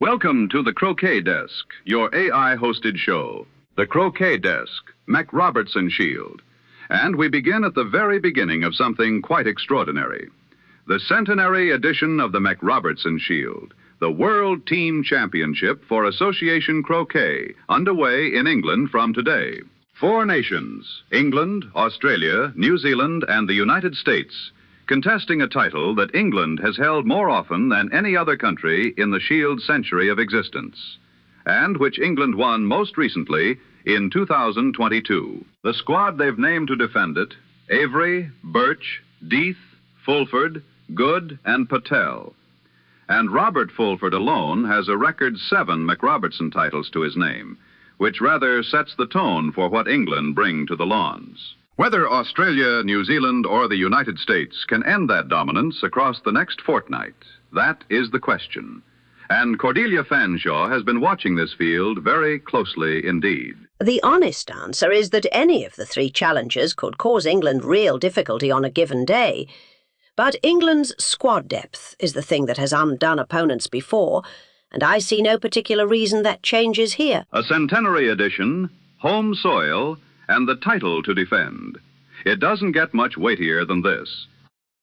Welcome to the Croquet Desk, your AI-hosted show. The Croquet Desk, MacRobertson Shield. And we begin at the very beginning of something quite extraordinary. The centenary edition of the MacRobertson Shield, the World Team Championship for Association Croquet, underway in England from today. 4 nations, England, Australia, New Zealand, and the United States, contesting a title that England has held more often than any other country in the Shield's century of existence, and which England won most recently in 2022. The squad they've named to defend it: Avery, Burch, Deeth, Fulford, Good, and Patel. And Robert Fulford alone has a record 7 MacRobertson titles to his name, which rather sets the tone for what England bring to the lawns. Whether Australia, New Zealand, or the United States can end that dominance across the next fortnight, that is the question. And Cordelia Fanshawe has been watching this field very closely indeed. The honest answer is that any of the 3 challengers could cause England real difficulty on a given day. But England's squad depth is the thing that has undone opponents before, and I see no particular reason that changes here. A centenary edition, home soil, and the title to defend. It doesn't get much weightier than this.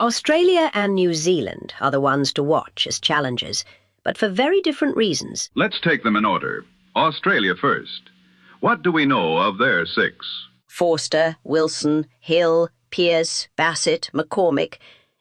Australia and New Zealand are the ones to watch as challengers, but for very different reasons. Let's take them in order. Australia first. What do we know of their 6? Forster, Wilson, Hill, Pearce, Bassett, McCormick,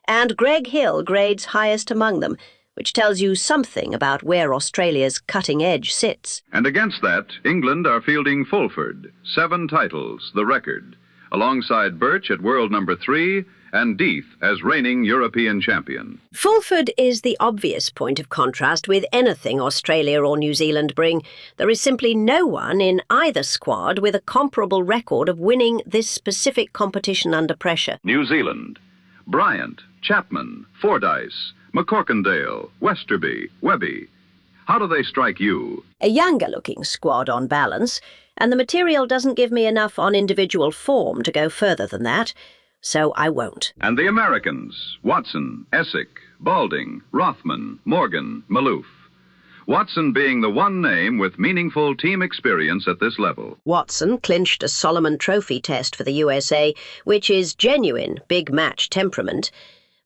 and Greg Hill grades highest among them, which tells you something about where Australia's cutting edge sits. And against that, England are fielding Fulford, 7 titles, the record, alongside Burch at world number 3 and Deeth as reigning European champion. Fulford is the obvious point of contrast with anything Australia or New Zealand bring. There is simply no one in either squad with a comparable record of winning this specific competition under pressure. New Zealand: Bryant, Chapman, Fordyce, McCorkindale, Westerby, Webby. How do they strike you? A younger-looking squad on balance, and the material doesn't give me enough on individual form to go further than that, so I won't. And the Americans: Watson, Essick, Balding, Rothman, Morgan, Maloof. Watson being the one name with meaningful team experience at this level. Watson clinched a Solomon Trophy test for the USA, which is genuine big match temperament.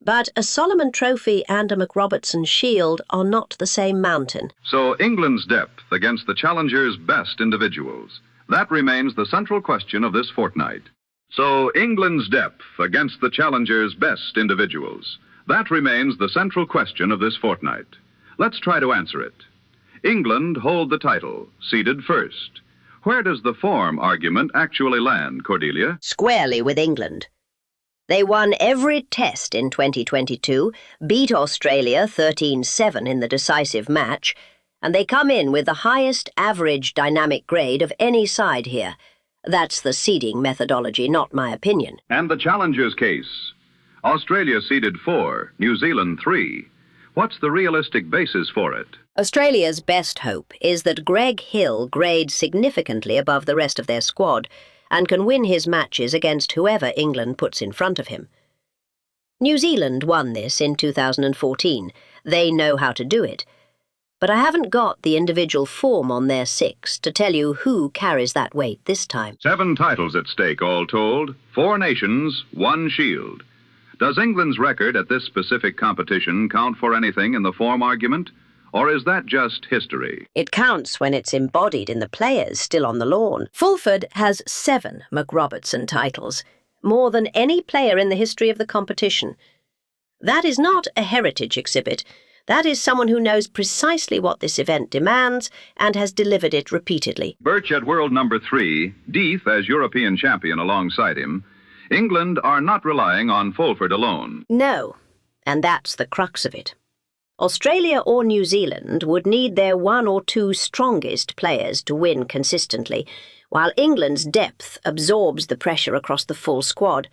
But a Solomon Trophy and a MacRobertson Shield are not the same mountain. So England's depth against the challengers' best individuals. That remains the central question of this fortnight. So England's depth against the challengers' best individuals. That remains the central question of this fortnight. Let's try to answer it. England hold the title, seeded first. Where does the form argument actually land, Cordelia? Squarely with England. They won every test in 2022, beat Australia 13-7 in the decisive match, and they come in with the highest average dynamic grade of any side here. That's the seeding methodology, not my opinion. And the challengers' case. Australia seeded 4, New Zealand 3. What's the realistic basis for it? Australia's best hope is that Greg Hill grades significantly above the rest of their squad, and can win his matches against whoever England puts in front of him. New Zealand won this in 2014. They know how to do it. But I haven't got the individual form on their 6 to tell you who carries that weight this time. 7 titles at stake, all told. 4 nations, 1 shield. Does England's record at this specific competition count for anything in the form argument? Or is that just history? It counts when it's embodied in the players still on the lawn. Fulford has 7 MacRobertson titles, more than any player in the history of the competition. That is not a heritage exhibit. That is someone who knows precisely what this event demands and has delivered it repeatedly. Burch at world number 3, Deeth as European champion alongside him. England are not relying on Fulford alone. No, and that's the crux of it. Australia or New Zealand would need their 1 or 2 strongest players to win consistently, while England's depth absorbs the pressure across the full squad.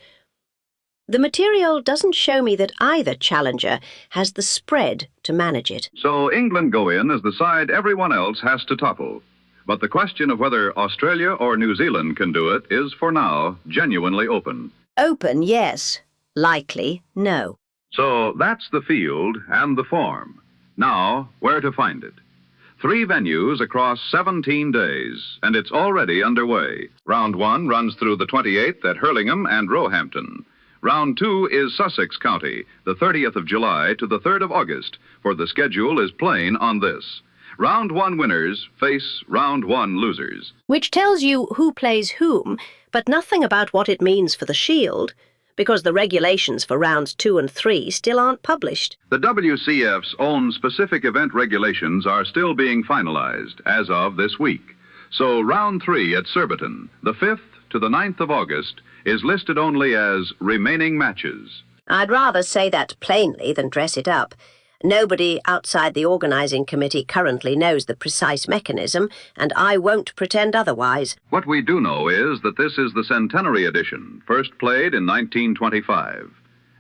The material doesn't show me that either challenger has the spread to manage it. So England go in as the side everyone else has to topple. But the question of whether Australia or New Zealand can do it is, for now, genuinely open. Open, yes. Likely, no. So that's the field and the form. Now, where to find it? 3 venues across 17 days, and it's already underway. Round 1 runs through the 28th at Hurlingham and Roehampton. Round 2 is Sussex County, the 30th of July to the 3rd of August, for the schedule is plain on this. Round 1 winners face Round 1 losers. Which tells you who plays whom, but nothing about what it means for the Shield, because the regulations for Rounds 2 and 3 still aren't published. The WCF's own specific event regulations are still being finalized as of this week. So Round 3 at Surbiton, the 5th to the 9th of August, is listed only as remaining matches. I'd rather say that plainly than dress it up. Nobody outside the organising committee currently knows the precise mechanism, and I won't pretend otherwise. What we do know is that this is the centenary edition, first played in 1925.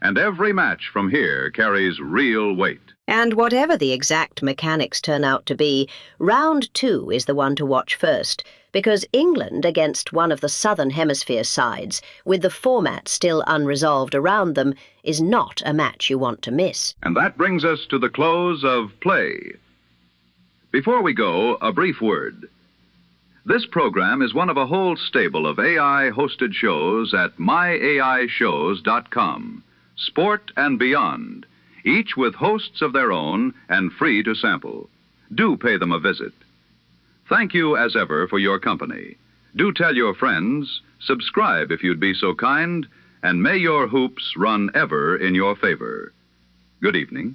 And every match from here carries real weight. And whatever the exact mechanics turn out to be, Round 2 is the one to watch first, because England against one of the Southern Hemisphere sides, with the format still unresolved around them, is not a match you want to miss. And that brings us to the close of Play. Before we go, a brief word. This program is one of a whole stable of AI-hosted shows at myAIshows.com, sport and beyond, each with hosts of their own and free to sample. Do pay them a visit. Thank you, as ever, for your company. Do tell your friends, subscribe if you'd be so kind, and may your hoops run ever in your favor. Good evening.